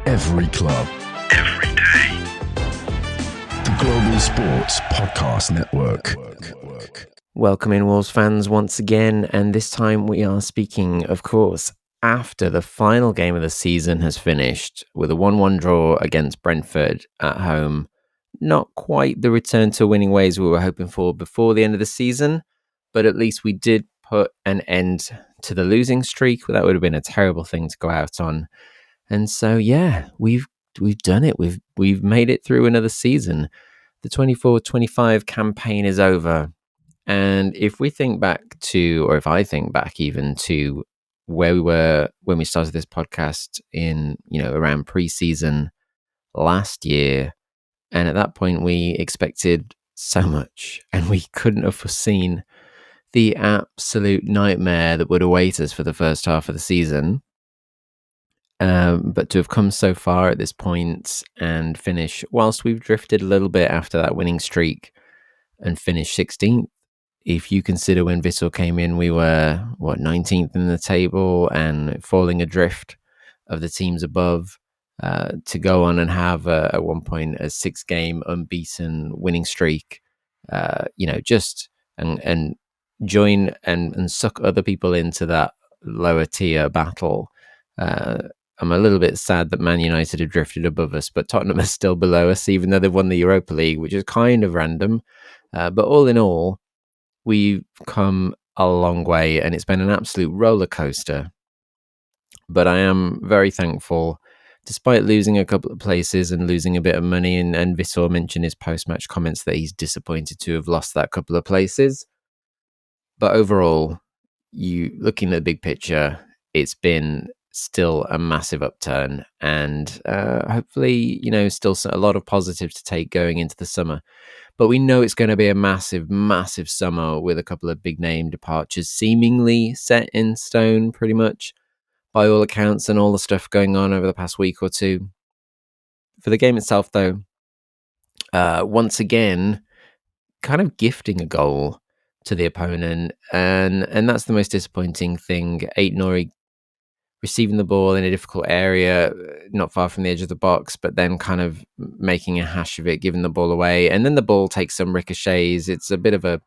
Every club. Every day. The Global Sports Podcast Network. Welcome in, Wolves fans, once again, and this time we are speaking, of course, after the final game of the season has finished with a 1-1 draw against Brentford at home. Not quite the return to winning ways we were hoping for before the end of the season, but at least we did put an end to the losing streak. That would have been a terrible thing to go out on. And so, yeah, we've done it. We've made it through another season. The 24-25 campaign is over. And if we think back to, or if I think back even to where we were when we started this podcast in, around pre-season last year, and at that point we expected so much and we couldn't have foreseen the absolute nightmare that would await us for the first half of the season. But to have come so far at this point and finish, whilst we've drifted a little bit after that winning streak and finished 16th, if you consider when Vissel came in, we were, 19th in the table and falling adrift of the teams above, to go on and have at one point a 6-game unbeaten winning streak, just and join and suck other people into that lower tier battle. I'm a little bit sad that Man United have drifted above us, but Tottenham are still below us, even though they've won the Europa League, which is kind of random. But all in all, we've come a long way, and it's been an absolute roller coaster. But I am very thankful, despite losing a couple of places and losing a bit of money. And Vissel mentioned his post-match comments that he's disappointed to have lost that couple of places. But overall, looking at the big picture, it's been still a massive upturn, and hopefully, still a lot of positives to take going into the summer. But we know it's going to be a massive, massive summer with a couple of big name departures seemingly set in stone pretty much by all accounts and all the stuff going on over the past week or two. For the game itself, though, once again, kind of gifting a goal to the opponent, and that's the most disappointing thing. Aitnori receiving the ball in a difficult area, not far from the edge of the box, but then kind of making a hash of it, giving the ball away. And then the ball takes some ricochets. It's a bit of a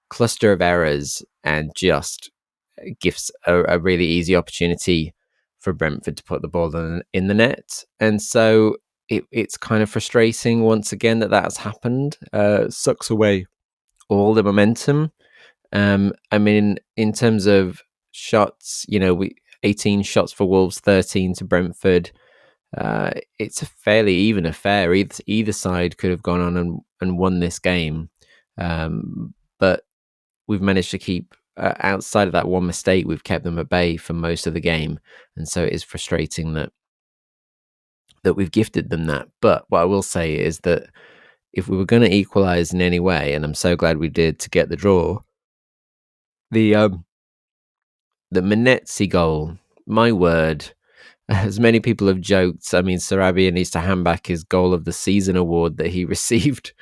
cluster of errors and just gives a really easy opportunity for Brentford to put the ball in the net. And so it's kind of frustrating once again that has happened. Sucks away all the momentum. In terms of shots, 18 shots for Wolves, 13 to Brentford. It's a fairly even affair. Either side could have gone on and won this game. But we've managed to keep, outside of that one mistake, we've kept them at bay for most of the game. And so it is frustrating that we've gifted them that. But what I will say is that if we were going to equalise in any way, and I'm so glad we did to get the draw, the Minetsi goal, my word, as many people have joked, Sarabia needs to hand back his goal of the season award that he received,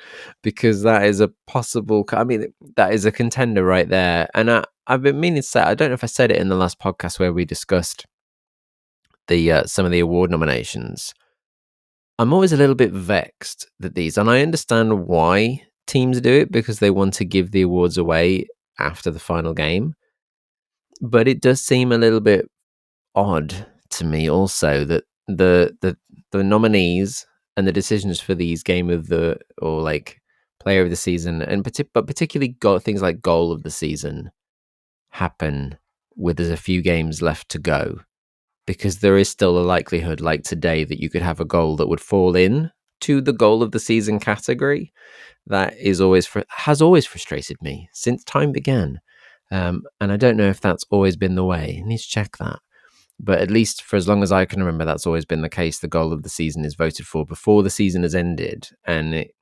because that is a possible, that is a contender right there. And I've been meaning to say, I don't know if I said it in the last podcast where we discussed some of the award nominations. I'm always a little bit vexed that and I understand why teams do it, because they want to give the awards away after the final game. But it does seem a little bit odd to me also that the nominees and the decisions for these player of the season, and particularly things like goal of the season, happen with there's a few games left to go, because there is still a likelihood, like today, that you could have a goal that would fall in to the goal of the season category. That has always frustrated me since time began. And I don't know if that's always been the way. I need to check that. But at least for as long as I can remember, that's always been the case. The goal of the season is voted for before the season has ended. And it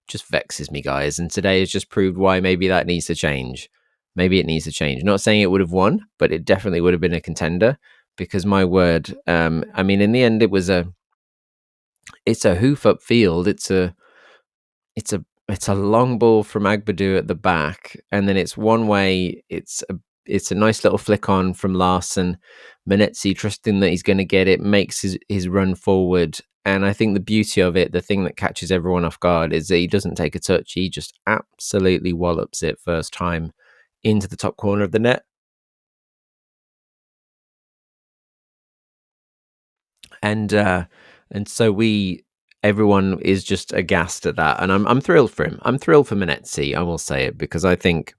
just vexes me, guys. And today has just proved why maybe that needs to change. Maybe it needs to change. Not saying it would have won, but it definitely would have been a contender. Because my word, in the end, it's a hoof upfield. It's a long ball from Agbadu at the back, and then it's one way. It's it's a nice little flick on from Larson. Minetsi, trusting that he's going to get it, makes his run forward. And I think the beauty of it, the thing that catches everyone off guard, is that he doesn't take a touch. He just absolutely wallops it first time into the top corner of the net. And so everyone is just aghast at that, and I'm thrilled for him. I'm thrilled for Minetsi. I will say it, because I think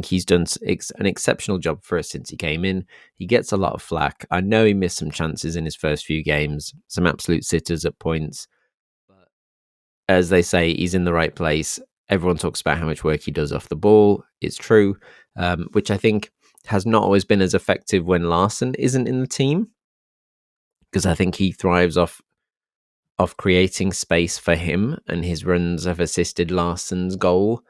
he's done an exceptional job for us since he came in. He gets a lot of flack. I know he missed some chances in his first few games, some absolute sitters at points. But as they say, he's in the right place. Everyone talks about how much work he does off the ball. It's true, which I think has not always been as effective when Larson isn't in the team, because I think he thrives off creating space for him, and his runs have assisted Larson's goal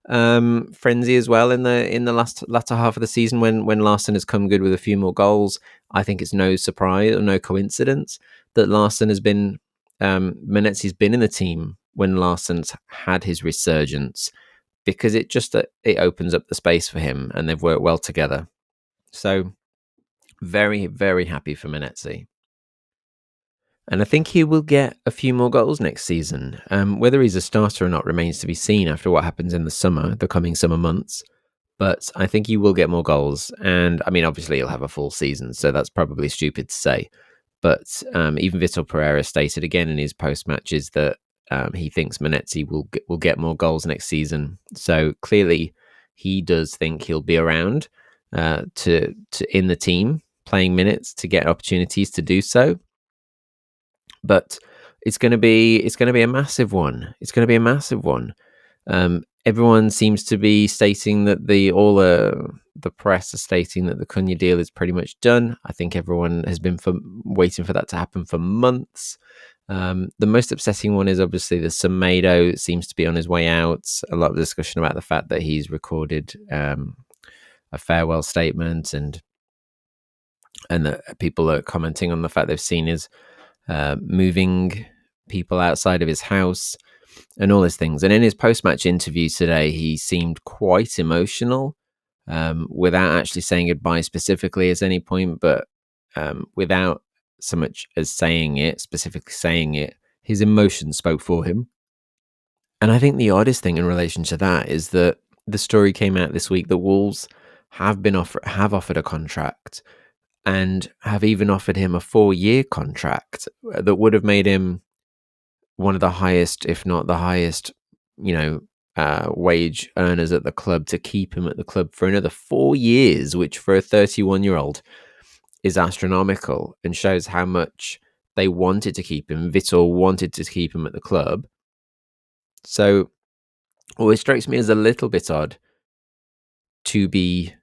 frenzy as well in the latter half of the season when Larson has come good with a few more goals. I think it's no surprise or no coincidence that Larson has been Minetsi's been in the team when Larson's had his resurgence, because it opens up the space for him, and they've worked well together. So very, very happy for Minetsi. And I think he will get a few more goals next season. Whether he's a starter or not remains to be seen after what happens in the coming summer months. But I think he will get more goals. And I mean, obviously, he'll have a full season, so that's probably stupid to say. But even Vitor Pereira stated again in his post matches that he thinks Minetsi will get more goals next season. So clearly, he does think he'll be around to in the team, playing minutes to get opportunities to do so. But it's going to be a massive one. It's going to be a massive one. Everyone seems to be stating that the press are stating that the Cunha deal is pretty much done. I think everyone has been waiting for that to happen for months. The most upsetting one is obviously the Semedo seems to be on his way out. A lot of discussion about the fact that he's recorded a farewell statement, and that people are commenting on the fact they've seen his moving people outside of his house and all these things. And in his post-match interview today, he seemed quite emotional, without actually saying goodbye specifically at any point, but without so much as specifically saying it, his emotions spoke for him. And I think the oddest thing in relation to that is that the story came out this week that Wolves have offered a contract, and have even offered him a 4-year contract that would have made him one of the highest, if not the highest, wage earners at the club, to keep him at the club for another 4 years, which for a 31-year-old is astronomical, and shows how much they wanted to keep him. Vitor wanted to keep him at the club. So, it strikes me as a little bit odd to be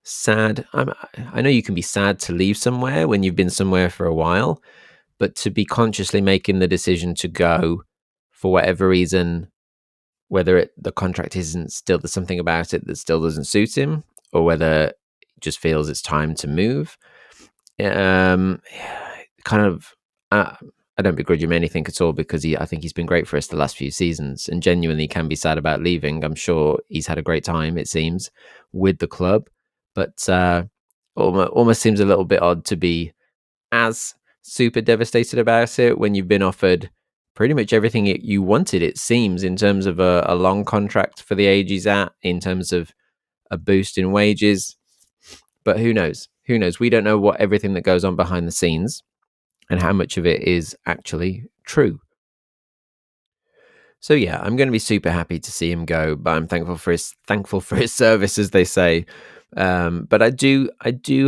sad. I know you can be sad to leave somewhere when you've been somewhere for a while, but to be consciously making the decision to go for whatever reason, whether the contract isn't still, there's something about it that still doesn't suit him, or whether he just feels it's time to move. I don't begrudge him anything at all, because I think he's been great for us the last few seasons, and genuinely can be sad about leaving. I'm sure he's had a great time, it seems, with the club, but almost seems a little bit odd to be as super devastated about it when you've been offered pretty much everything you wanted, it seems, in terms of a long contract for the age he's at, in terms of a boost in wages. But who knows? We don't know what everything that goes on behind the scenes, and how much of it is actually true. So yeah, I'm going to be super happy to see him go, but I'm thankful for his service, as they say. But I do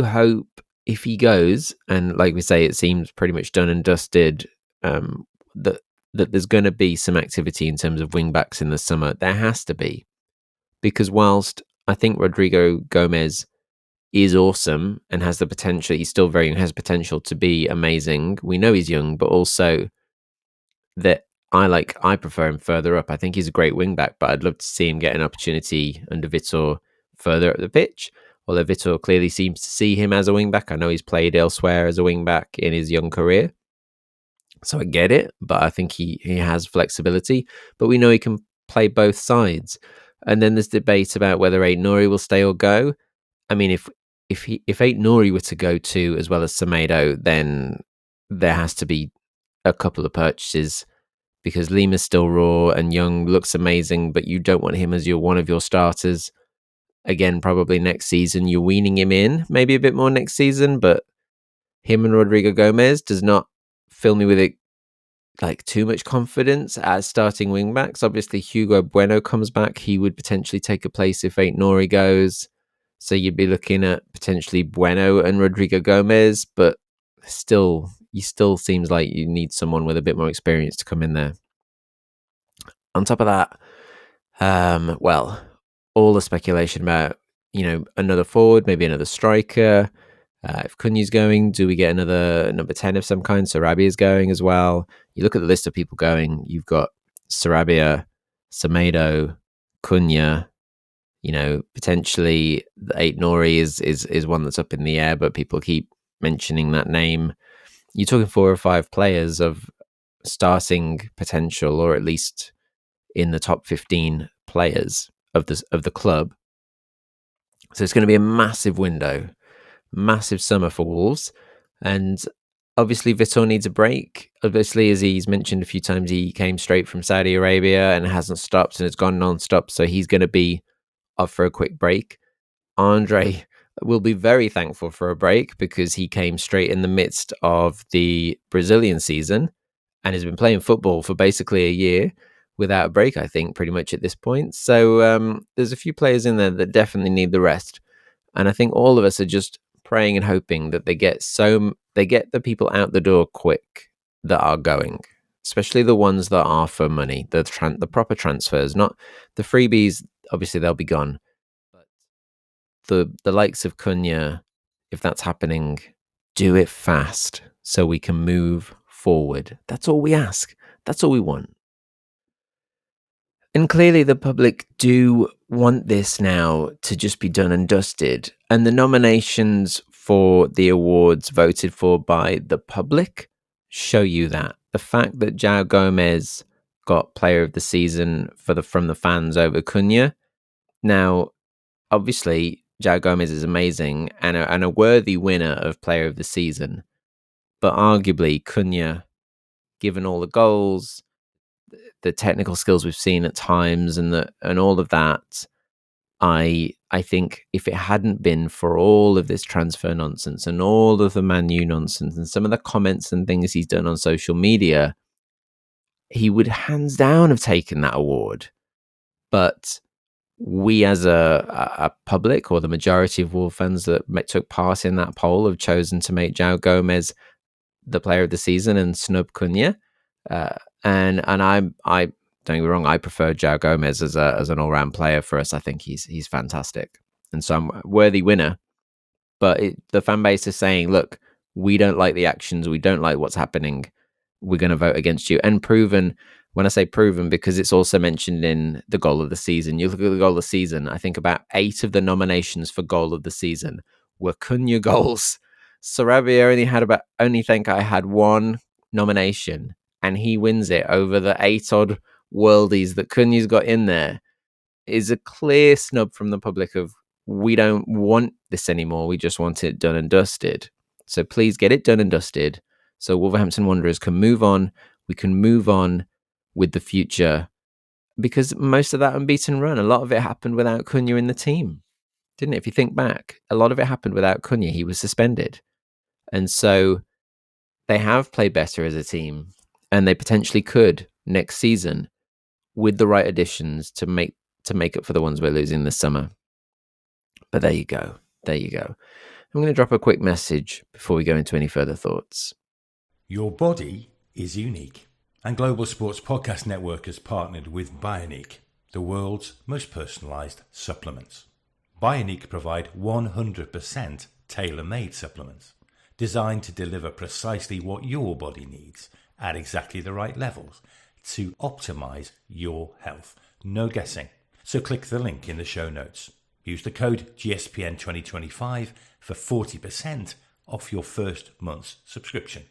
hope, if he goes, and like we say, it seems pretty much done and dusted, that there's going to be some activity in terms of wingbacks in the summer. There has to be, because whilst I think Rodrigo Gomez is awesome and has the potential, he's still very young, has potential to be amazing. We know he's young, but also that I prefer him further up. I think he's a great wingback, but I'd love to see him get an opportunity under Vitor further up the pitch. Although Vitor clearly seems to see him as a wingback. I know he's played elsewhere as a wingback in his young career, so I get it. But I think he has flexibility. But we know he can play both sides. And then there's debate about whether Aitnori will stay or go. I mean, if Aitnori were to go too, as well as Semedo, then there has to be a couple of purchases because Lima's still raw and Young looks amazing, but you don't want him as one of your starters. Again, probably next season you're weaning him in, maybe a bit more next season, but him and Rodrigo Gomez does not fill me with it like too much confidence as starting wingbacks. Obviously, Hugo Bueno comes back. He would potentially take a place if Aitnori goes. So you'd be looking at potentially Bueno and Rodrigo Gomez, but still seems like you need someone with a bit more experience to come in there. On top of that, well, all the speculation about, another forward, maybe another striker. If Cunha's going, do we get another number 10 of some kind? Sarabia is going as well. You look at the list of people going, you've got Sarabia, Semedo, Cunha, potentially the Aitnori is one that's up in the air, but people keep mentioning that name. You're talking 4 or 5 players of starting potential, or at least in the top 15 players of the club. So it's going to be a massive window, massive summer for Wolves. And obviously Vitor needs a break. Obviously, as he's mentioned a few times, he came straight from Saudi Arabia and hasn't stopped, and it's gone non-stop. So he's going to be up for a quick break. Andre will be very thankful for a break because he came straight in the midst of the Brazilian season and has been playing football for basically a year without a break, I think, pretty much at this point. So there's a few players in there that definitely need the rest. And I think all of us are just praying and hoping that they get the people out the door quick that are going, especially the ones that are for money, the proper transfers, not the freebies. Obviously, they'll be gone. But the likes of Cunha, if that's happening, do it fast so we can move forward. That's all we ask. That's all we want. And clearly the public do want this now to just be done and dusted. And the nominations for the awards voted for by the public show you that. The fact that João Gomez got Player of the Season from the fans over Cunha. Now, obviously, João Gomez is amazing and a worthy winner of Player of the Season. But arguably, Cunha, given all the goals, the technical skills we've seen at times, and all of that, I think if it hadn't been for all of this transfer nonsense and all of the Man U nonsense and some of the comments and things he's done on social media, he would hands down have taken that award. But we as a public, or the majority of Wolves fans that took part in that poll, have chosen to make João Gomez the Player of the Season and snub Cunha. And I don't get me wrong, I prefer João Gomez as an all round player for us. I think he's fantastic, and so I'm a worthy winner. But the fan base is saying, look, we don't like the actions, we don't like what's happening. We're going to vote against you. And proven. When I say proven, because it's also mentioned in the goal of the season. You look at the goal of the season. I think about 8 of the nominations for goal of the season were Cunha goals. Sarabia only think I had 1 nomination, and he wins it over the 8 odd worldies that Cunha's got in there. Is a clear snub from the public of, we don't want this anymore. We just want it done and dusted. So please get it done and dusted so Wolverhampton Wanderers can move on. We can move on with the future, because most of that unbeaten run, a lot of it happened without Cunha in the team, didn't it? If you think back, a lot of it happened without Cunha. He was suspended. And so they have played better as a team, and they potentially could next season with the right additions to make up for the ones we're losing this summer. But there you go. There you go. I'm going to drop a quick message before we go into any further thoughts. Your body is unique, and Global Sports Podcast Network has partnered with Bionique, the world's most personalised supplements. Bionique provide 100% tailor-made supplements designed to deliver precisely what your body needs at exactly the right levels to optimise your health. No guessing. So click the link in the show notes. Use the code GSPN2025 for 40% off your first month's subscription.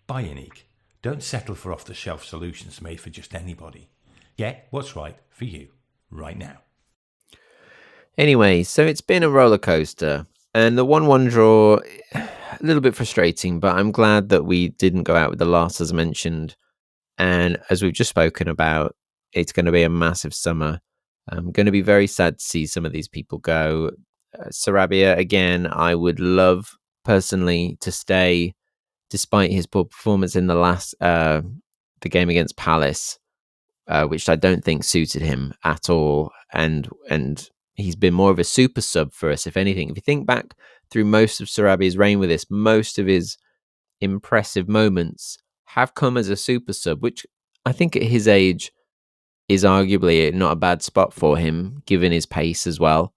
Bionique. Don't settle for off-the-shelf solutions made for just anybody. Get what's right for you right now. Anyway, so it's been a roller coaster, and the 1-1 draw, a little bit frustrating, but I'm glad that we didn't go out with the loss, as mentioned. And as we've just spoken about, it's going to be a massive summer. I'm going to be very sad to see some of these people go. Sarabia, again, I would love personally to stay, despite his poor performance in the game against Palace, which I don't think suited him at all. And he's been more of a super sub for us, if anything. If you think back through most of Sarabia's reign with this, most of his impressive moments have come as a super sub, which I think at his age is arguably not a bad spot for him, given his pace as well.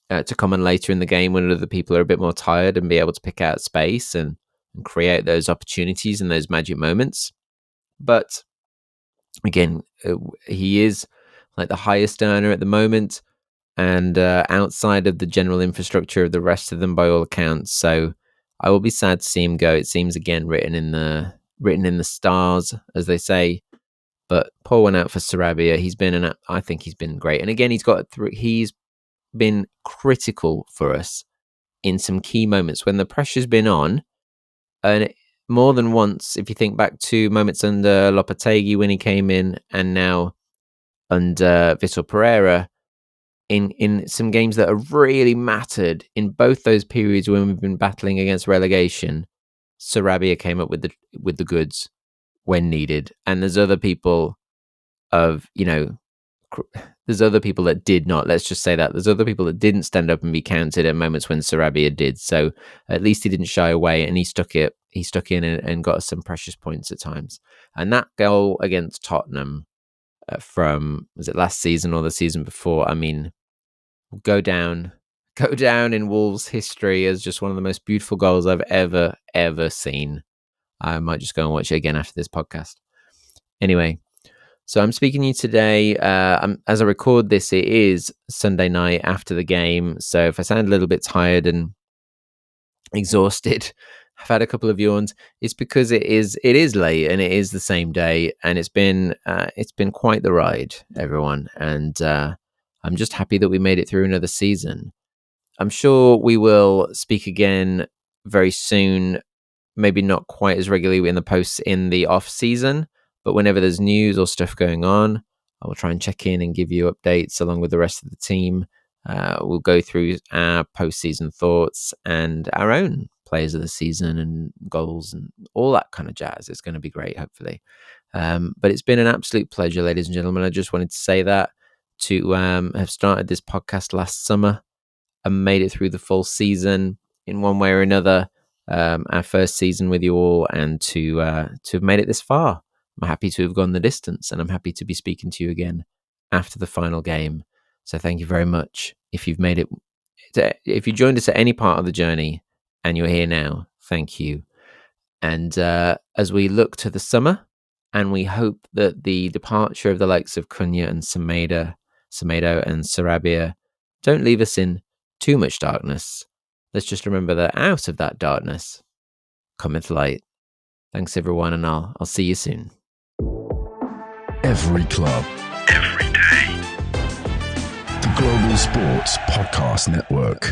To come on later in the game when other people are a bit more tired and be able to pick out space and create those opportunities and those magic moments. But again, he is like the highest earner at the moment, and outside of the general infrastructure of the rest of them by all accounts. So I will be sad to see him go. It seems again written in the stars, as they say. But pour one out for Sarabia. I think he's been great, and again he's been critical for us in some key moments when the pressure's been on, and more than once. If you think back to moments under Lopetegui when he came in, and now under Vitor Pereira, in some games that have really mattered in both those periods when we've been battling against relegation, Sarabia came up with the goods when needed. And there's other people there's other people that did not. Let's just say that there's other people that didn't stand up and be counted at moments when Sarabia did. So at least he didn't shy away, and he stuck in and got us some precious points at times. And that goal against Tottenham from, was it last season or the season before? I mean, go down in Wolves history as just one of the most beautiful goals I've ever seen. I might just go and watch it again after this podcast. Anyway, so I'm speaking to you today. As I record this, it is Sunday night after the game. So if I sound a little bit tired and exhausted, I've had a couple of yawns. It's because it is late and it is the same day, and it's been quite the ride, everyone. And I'm just happy that we made it through another season. I'm sure we will speak again very soon, maybe not quite as regularly in the off season, but whenever there's news or stuff going on, I will try and check in and give you updates along with the rest of the team. We'll go through our post-season thoughts and our own players of the season and goals and all that kind of jazz. It's going to be great, hopefully. But it's been an absolute pleasure, ladies and gentlemen. I just wanted to say that, to have started this podcast last summer and made it through the full season in one way or another, our first season with you all, and to have made it this far. I'm happy to have gone the distance, and I'm happy to be speaking to you again after the final game. So thank you very much. If you've made it, if you joined us at any part of the journey and you're here now, thank you. And as we look to the summer, and we hope that the departure of the likes of Cunha and Semedo and Sarabia don't leave us in too much darkness. Let's just remember that out of that darkness cometh light. Thanks, everyone, and I'll see you soon. Every club, every day. The Global Sports Podcast Network.